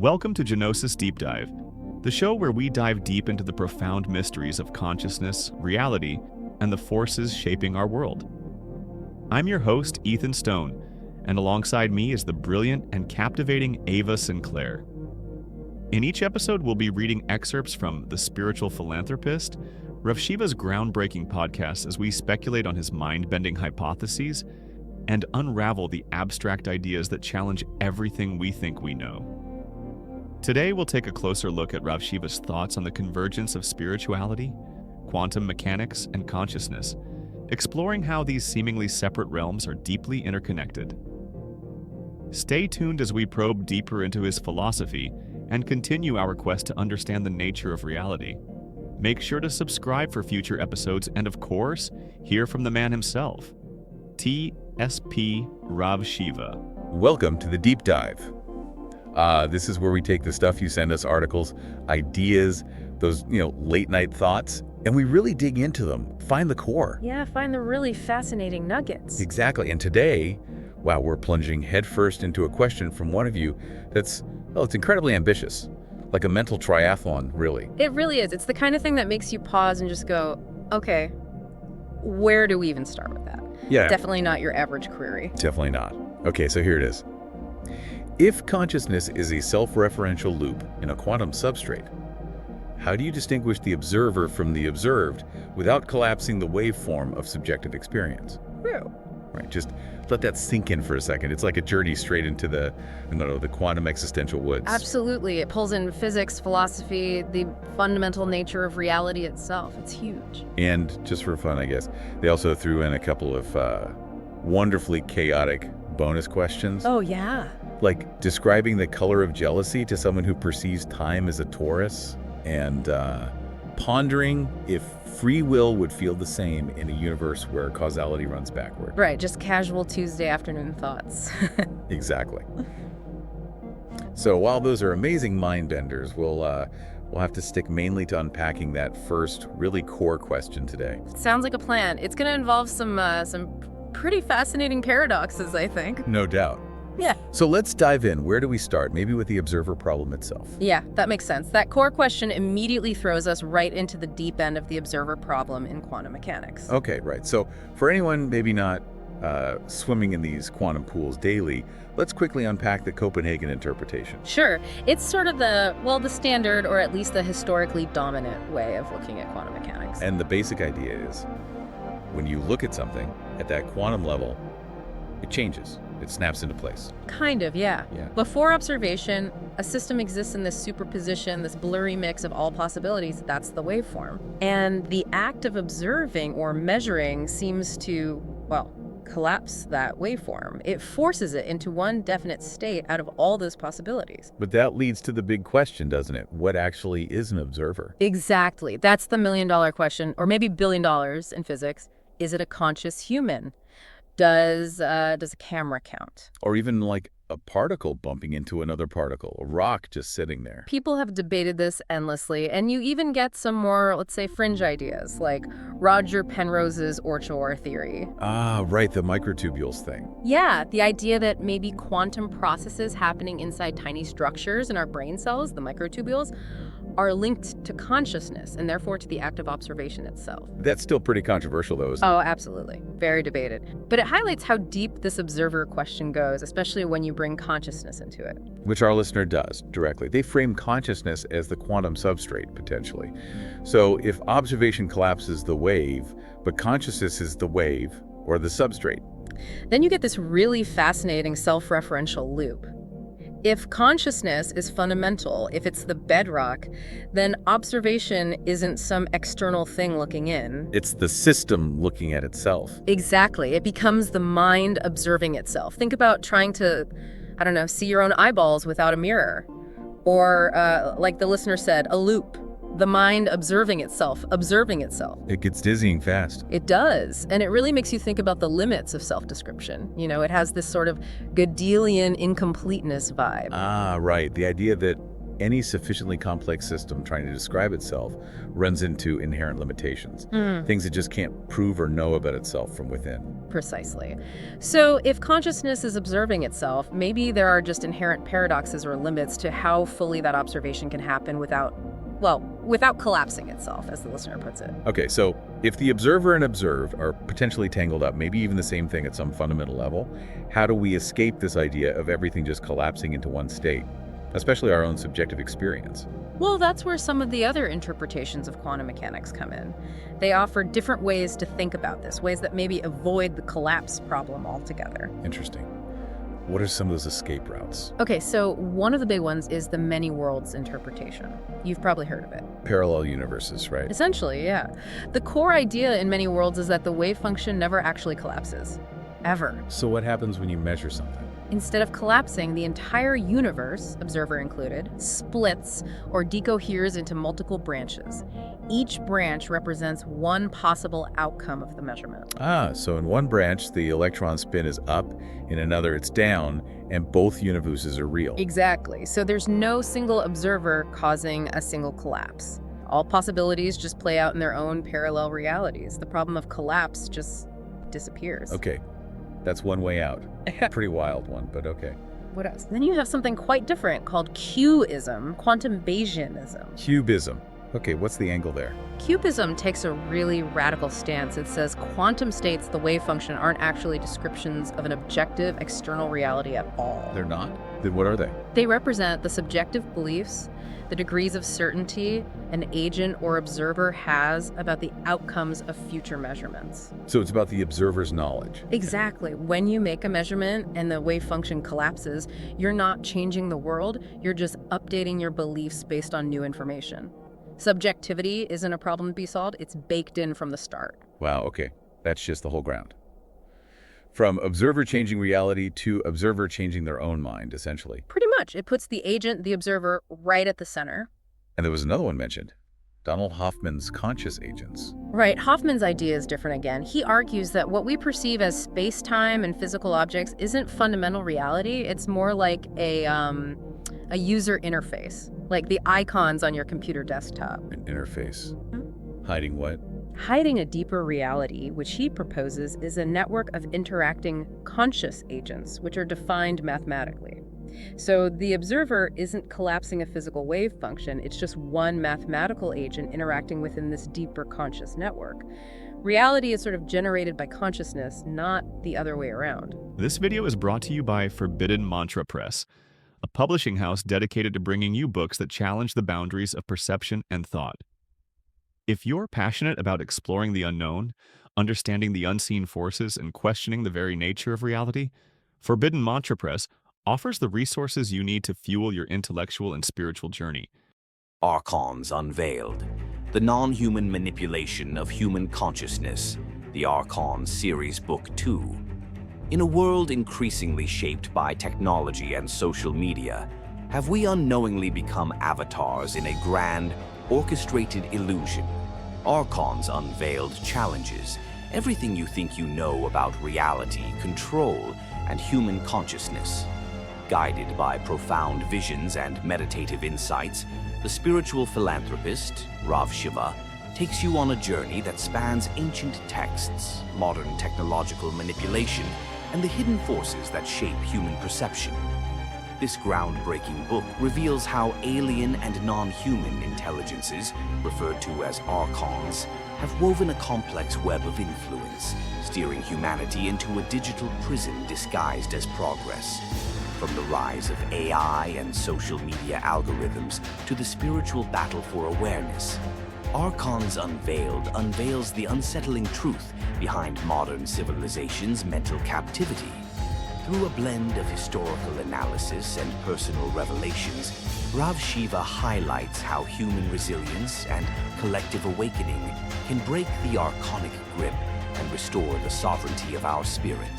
Welcome to Gnenosis Deep Dive, the show where we dive deep into the profound mysteries of consciousness, reality, and the forces shaping our world. I'm your host, Ethan Stone, and alongside me is the brilliant and captivating Ava Sinclair. In each episode, we'll be reading excerpts from The Spiritual Philanthropist, Rav Shiva's groundbreaking podcast as we speculate on his mind-bending hypotheses and unravel the abstract ideas that challenge everything we think we know. Today, we'll take a closer look at Rav Shiva's thoughts on the convergence of spirituality, quantum mechanics, and consciousness, exploring how these seemingly separate realms are deeply interconnected. Stay tuned as we probe deeper into his philosophy and continue our quest to understand the nature of reality. Make sure to subscribe for future episodes and, of course, hear from the man himself, T.S.P. Rav Shiva. Welcome to the Deep Dive. This is where we take the stuff you send us, articles, ideas, those, late night thoughts, and we really dig into them, find the core. Yeah, find the really fascinating nuggets. Exactly. And today, wow, we're plunging headfirst into a question from one of you that's, it's incredibly ambitious. Like a mental triathlon, really. It really is. It's the kind of thing that makes you pause and just go, okay, where do we even start with that? Yeah. Definitely not your average query. Definitely not. Okay, so here it is. If consciousness is a self-referential loop in a quantum substrate, how do you distinguish the observer from the observed without collapsing the waveform of subjective experience? True. Right, just let that sink in for a second. It's like a journey straight into the quantum existential woods. Absolutely. It pulls in physics, philosophy, the fundamental nature of reality itself. It's huge. And just for fun, I guess, they also threw in a couple of wonderfully chaotic bonus questions. Oh, yeah. Like describing the color of jealousy to someone who perceives time as a torus, and pondering if free will would feel the same in a universe where causality runs backward. Right, just casual Tuesday afternoon thoughts. Exactly. So while those are amazing mind benders, we'll have to stick mainly to unpacking that first really core question today. Sounds like a plan. It's going to involve some pretty fascinating paradoxes, I think. No doubt. Yeah. So let's dive in. Where do we start? Maybe with the observer problem itself. Yeah, that makes sense. That core question immediately throws us right into the deep end of the observer problem in quantum mechanics. Okay, right. So for anyone maybe not swimming in these quantum pools daily, let's quickly unpack the Copenhagen interpretation. Sure. It's sort of the standard, or at least the historically dominant way of looking at quantum mechanics. And the basic idea is, when you look at something at that quantum level, it changes. It snaps into place. Kind of, yeah. Yeah. Before observation, a system exists in this superposition, this blurry mix of all possibilities. That's the waveform. And the act of observing or measuring seems to, collapse that waveform. It forces it into one definite state out of all those possibilities. But that leads to the big question, doesn't it? What actually is an observer? Exactly. That's the million-dollar question, or maybe $1 billion in physics. Is it a conscious human? Does a camera count? Or even like a particle bumping into another particle, a rock just sitting there. People have debated this endlessly, and you even get some more, let's say, fringe ideas, like Roger Penrose's Ochoa theory. Ah, right, the microtubules thing. Yeah, the idea that maybe quantum processes happening inside tiny structures in our brain cells, the microtubules, are linked to consciousness and therefore to the act of observation itself. That's still pretty controversial, though, isn't it? Oh, absolutely. Very debated. But it highlights how deep this observer question goes, especially when you bring consciousness into it. Which our listener does, directly. They frame consciousness as the quantum substrate, potentially. So if observation collapses the wave, but consciousness is the wave, or the substrate, then you get this really fascinating self-referential loop. If consciousness is fundamental, if it's the bedrock, then observation isn't some external thing looking in. it's the system looking at itself. Exactly. It becomes the mind observing itself. Think about trying to, see your own eyeballs without a mirror. Or, like the listener said, a loop. The mind observing itself. It gets dizzying fast. It does. And it really makes you think about the limits of self-description. It has this sort of Gödelian incompleteness vibe. Ah, right. The idea that any sufficiently complex system trying to describe itself runs into inherent limitations, things it just can't prove or know about itself from within. Precisely. So if consciousness is observing itself, maybe there are just inherent paradoxes or limits to how fully that observation can happen without collapsing itself, as the listener puts it. Okay, so if the observer and observed are potentially tangled up, maybe even the same thing at some fundamental level, how do we escape this idea of everything just collapsing into one state, especially our own subjective experience? Well, that's where some of the other interpretations of quantum mechanics come in. They offer different ways to think about this, ways that maybe avoid the collapse problem altogether. Interesting. What are some of those escape routes? Okay, so one of the big ones is the many worlds interpretation. You've probably heard of it. Parallel universes, right? Essentially, yeah. The core idea in many worlds is that the wave function never actually collapses. Ever. So what happens when you measure something? Instead of collapsing, the entire universe, observer included, splits or decoheres into multiple branches. Each branch represents one possible outcome of the measurement. So in one branch, the electron spin is up, in another it's down, and both universes are real. Exactly. So there's no single observer causing a single collapse. All possibilities just play out in their own parallel realities. The problem of collapse just disappears. Okay, that's one way out. Pretty wild one, but okay. What else? Then you have something quite different called Q-ism, quantum Bayesianism. Cubism. Okay, what's the angle there? Cubism takes a really radical stance. It says quantum states, the wave function, aren't actually descriptions of an objective external reality at all. They're not? Then what are they? They represent the subjective beliefs, the degrees of certainty an agent or observer has about the outcomes of future measurements. So it's about the observer's knowledge. Exactly. When you make a measurement and the wave function collapses, you're not changing the world, you're just updating your beliefs based on new information. Subjectivity isn't a problem to be solved, it's baked in from the start. Wow, okay. That's just the whole ground. From observer changing reality to observer changing their own mind, essentially. Pretty much. It puts the agent, the observer, right at the center. And there was another one mentioned, Donald Hoffman's conscious agents. Right. Hoffman's idea is different again. He argues that what we perceive as space-time and physical objects isn't fundamental reality. It's more like a user interface, like the icons on your computer desktop. An interface. Hiding what? Hiding a deeper reality, which he proposes is a network of interacting conscious agents, which are defined mathematically. So the observer isn't collapsing a physical wave function, it's just one mathematical agent interacting within this deeper conscious network. Reality is sort of generated by consciousness, not the other way around. This video is brought to you by Forbidden Mantra Press, a publishing house dedicated to bringing you books that challenge the boundaries of perception and thought. If you're passionate about exploring the unknown, understanding the unseen forces, and questioning the very nature of reality, Forbidden Mantra Press offers the resources you need to fuel your intellectual and spiritual journey. Archons Unveiled, the non-human manipulation of human consciousness, the Archons Series Book 2. In a world increasingly shaped by technology and social media, have we unknowingly become avatars in a grand, orchestrated illusion? Archons Unveiled challenges everything you think you know about reality, control, and human consciousness. Guided by profound visions and meditative insights, the spiritual philanthropist, Rav Shiva, takes you on a journey that spans ancient texts, modern technological manipulation, and the hidden forces that shape human perception. This groundbreaking book reveals how alien and non-human intelligences, referred to as Archons, have woven a complex web of influence, steering humanity into a digital prison disguised as progress. From the rise of AI and social media algorithms to the spiritual battle for awareness, Archons Unveiled unveils the unsettling truth behind modern civilization's mental captivity. Through a blend of historical analysis and personal revelations, Rav Shiva highlights how human resilience and collective awakening can break the archonic grip and restore the sovereignty of our spirit.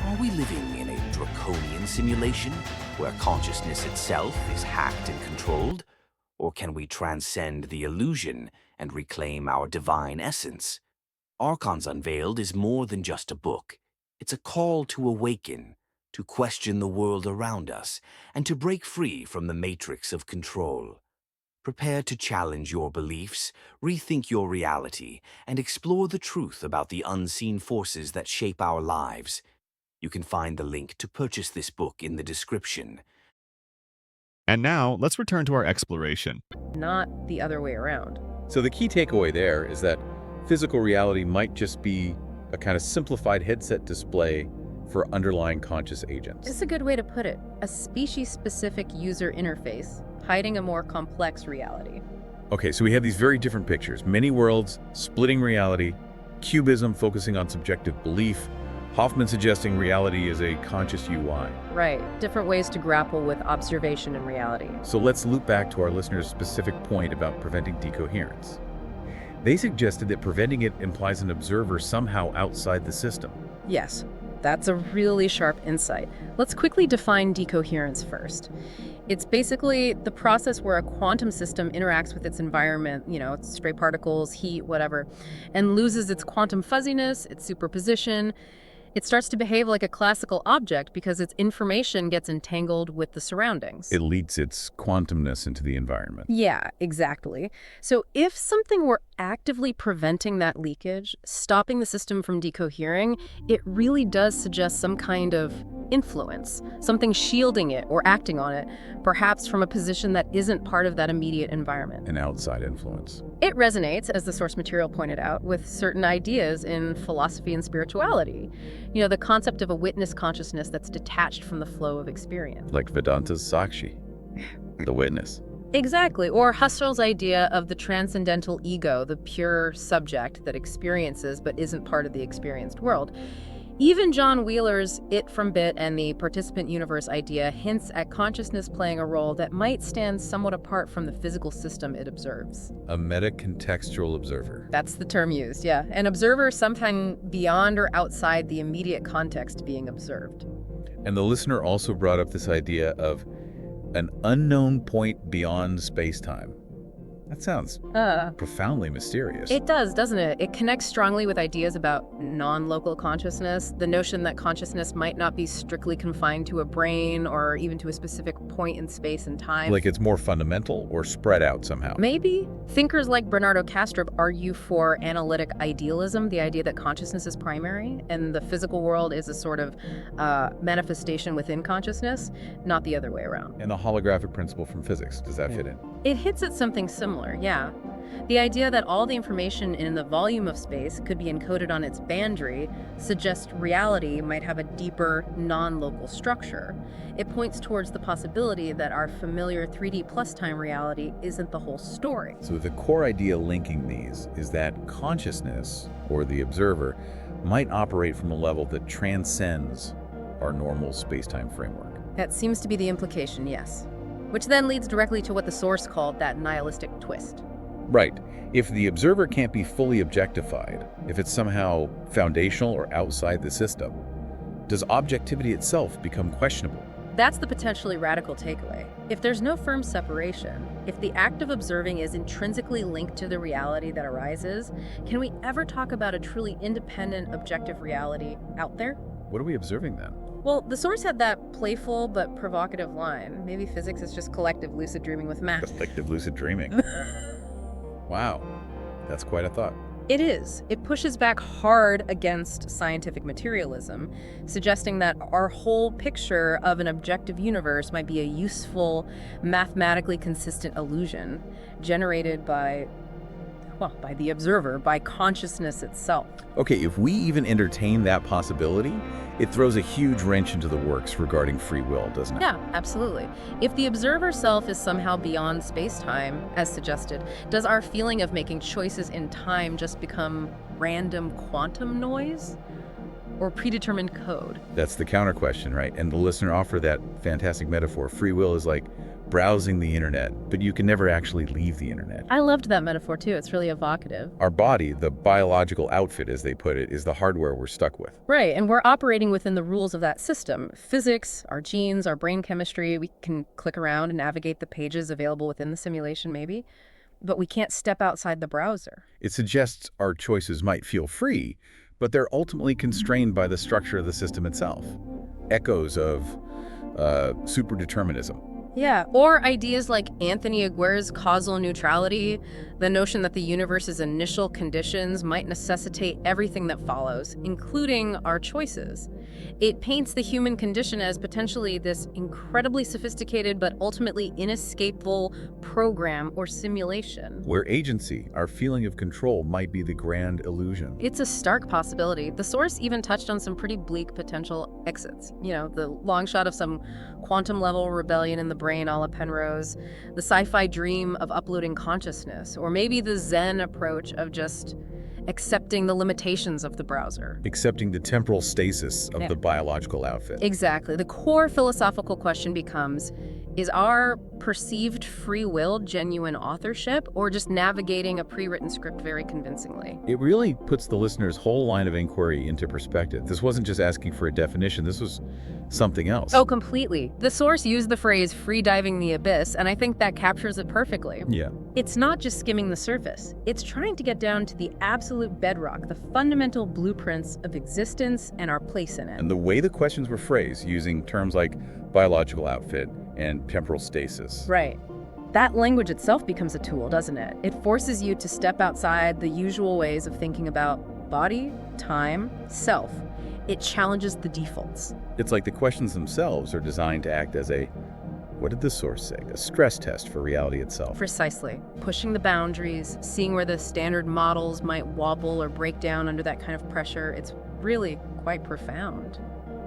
Are we living in a draconian simulation where consciousness itself is hacked and controlled? Or can we transcend the illusion and reclaim our divine essence? Archons Unveiled is more than just a book. It's a call to awaken, to question the world around us, and to break free from the matrix of control. Prepare to challenge your beliefs, rethink your reality, and explore the truth about the unseen forces that shape our lives. You can find the link to purchase this book in the description. And now, let's return to our exploration. Not the other way around. So the key takeaway there is that physical reality might just be a kind of simplified headset display for underlying conscious agents. It's a good way to put it. A species-specific user interface, hiding a more complex reality. Okay, so we have these very different pictures. Many worlds, splitting reality, cubism focusing on subjective belief, Hoffman suggesting reality is a conscious UI. Right. Different ways to grapple with observation and reality. So let's loop back to our listeners' specific point about preventing decoherence. They suggested that preventing it implies an observer somehow outside the system. Yes, that's a really sharp insight. Let's quickly define decoherence first. It's basically the process where a quantum system interacts with its environment, it's stray particles, heat, whatever, and loses its quantum fuzziness, its superposition. It starts to behave like a classical object because its information gets entangled with the surroundings. It leaks its quantumness into the environment. Yeah, exactly. So if something were actively preventing that leakage, stopping the system from decohering, it really does suggest some kind of influence, something shielding it or acting on it, perhaps from a position that isn't part of that immediate environment. An outside influence. It resonates, as the source material pointed out, with certain ideas in philosophy and spirituality. The concept of a witness consciousness that's detached from the flow of experience. Like Vedanta's Sakshi, the witness. Exactly, or Husserl's idea of the transcendental ego, the pure subject that experiences but isn't part of the experienced world. Even John Wheeler's It from Bit and the participant universe idea hints at consciousness playing a role that might stand somewhat apart from the physical system it observes. A meta-contextual observer. That's the term used, yeah. An observer sometime beyond or outside the immediate context being observed. And the listener also brought up this idea of an unknown point beyond space-time. That sounds profoundly mysterious. It does, doesn't it? It connects strongly with ideas about non-local consciousness, the notion that consciousness might not be strictly confined to a brain or even to a specific point in space and time. Like it's more fundamental or spread out somehow. Maybe. Thinkers like Bernardo Kastrup argue for analytic idealism, the idea that consciousness is primary and the physical world is a sort of manifestation within consciousness, not the other way around. And the holographic principle from physics, does that fit in? It hits at something similar, yeah. The idea that all the information in the volume of space could be encoded on its boundary suggests reality might have a deeper, non-local structure. It points towards the possibility that our familiar 3D plus time reality isn't the whole story. So the core idea linking these is that consciousness, or the observer, might operate from a level that transcends our normal space-time framework. That seems to be the implication, yes. Which then leads directly to what the source called that nihilistic twist. Right. If the observer can't be fully objectified, if it's somehow foundational or outside the system, does objectivity itself become questionable? That's the potentially radical takeaway. If there's no firm separation, if the act of observing is intrinsically linked to the reality that arises, can we ever talk about a truly independent, objective reality out there? What are we observing then? Well, the source had that playful but provocative line. Maybe physics is just collective lucid dreaming with math. Collective lucid dreaming. Wow, that's quite a thought. It is. It pushes back hard against scientific materialism, suggesting that our whole picture of an objective universe might be a useful, mathematically consistent illusion generated by the observer, by consciousness itself. Okay, if we even entertain that possibility, it throws a huge wrench into the works regarding free will, doesn't it? Yeah, absolutely. If the observer self is somehow beyond space-time, as suggested, does our feeling of making choices in time just become random quantum noise? Or predetermined code? That's the counter question, right? And the listener offered that fantastic metaphor. Free will is like browsing the internet, but you can never actually leave the internet. I loved that metaphor too. It's really evocative. Our body, the biological outfit, as they put it, is the hardware we're stuck with. Right, and we're operating within the rules of that system. Physics, our genes, our brain chemistry, we can click around and navigate the pages available within the simulation maybe, but we can't step outside the browser. It suggests our choices might feel free, but they're ultimately constrained by the structure of the system itself. echoes of superdeterminism. Yeah, or ideas like Anthony Aguirre's causal neutrality, the notion that the universe's initial conditions might necessitate everything that follows, including our choices. It paints the human condition as potentially this incredibly sophisticated but ultimately inescapable program or simulation. Where agency, our feeling of control, might be the grand illusion. It's a stark possibility. The source even touched on some pretty bleak potential exits. You know, the long shot of some quantum-level rebellion in the brain a la Penrose, the sci-fi dream of uploading consciousness, or maybe the Zen approach of just accepting the limitations of the browser. Accepting the temporal stasis of the biological outfit. Exactly. The core philosophical question becomes, is our perceived free will genuine authorship, or just navigating a pre-written script very convincingly? It really puts the listener's whole line of inquiry into perspective. This wasn't just asking for a definition, this was something else. Oh, completely. The source used the phrase free diving the abyss, and I think that captures it perfectly. Yeah. It's not just skimming the surface. It's trying to get down to the absolute bedrock, the fundamental blueprints of existence and our place in it. And the way the questions were phrased, using terms like biological outfit and temporal stasis. Right. That language itself becomes a tool, doesn't it? It forces you to step outside the usual ways of thinking about body, time, self. It challenges the defaults. It's like the questions themselves are designed to act as a, what did the source say? A stress test for reality itself. Precisely. Pushing the boundaries, seeing where the standard models might wobble or break down under that kind of pressure. It's really quite profound.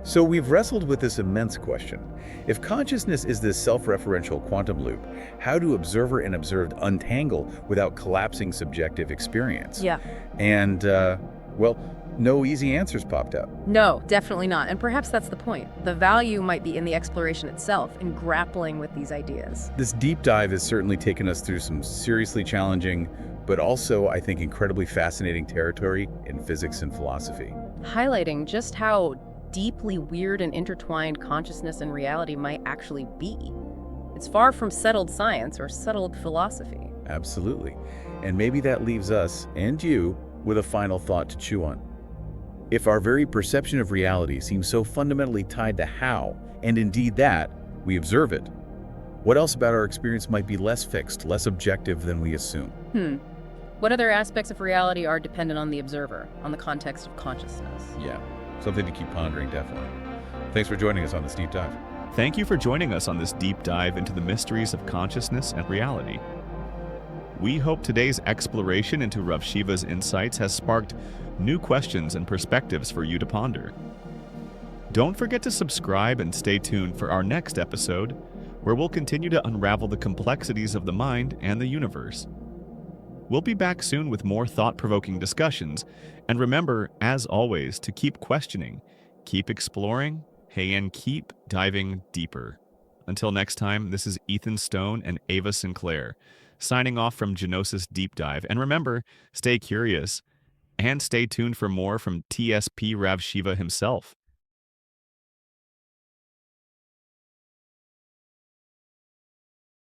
So we've wrestled with this immense question. If consciousness is this self-referential quantum loop, how do observer and observed untangle without collapsing subjective experience? Yeah. And, well, no easy answers popped up. No, definitely not. And perhaps that's the point. The value might be in the exploration itself, in grappling with these ideas. This deep dive has certainly taken us through some seriously challenging, but also, I think, incredibly fascinating territory in physics and philosophy. Highlighting just how deeply weird and intertwined consciousness and reality might actually be. It's far from settled science or settled philosophy. Absolutely. And maybe that leaves us, and you, with a final thought to chew on. If our very perception of reality seems so fundamentally tied to how, and indeed that, we observe it, what else about our experience might be less fixed, less objective than we assume? What other aspects of reality are dependent on the observer, on the context of consciousness? Yeah, something to keep pondering, definitely. Thanks for joining us on this deep dive. Thank you for joining us on this deep dive into the mysteries of consciousness and reality. We hope today's exploration into Rav Shiva's insights has sparked new questions and perspectives for you to ponder. Don't forget to subscribe and stay tuned for our next episode, where we'll continue to unravel the complexities of the mind and the universe. We'll be back soon with more thought-provoking discussions, and remember, as always, to keep questioning, keep exploring, and keep diving deeper. Until next time, this is Ethan Stone and Ava Sinclair, signing off from Gnenosis Deep Dive. And remember, stay curious, and stay tuned for more from TSP Rav Shiva himself.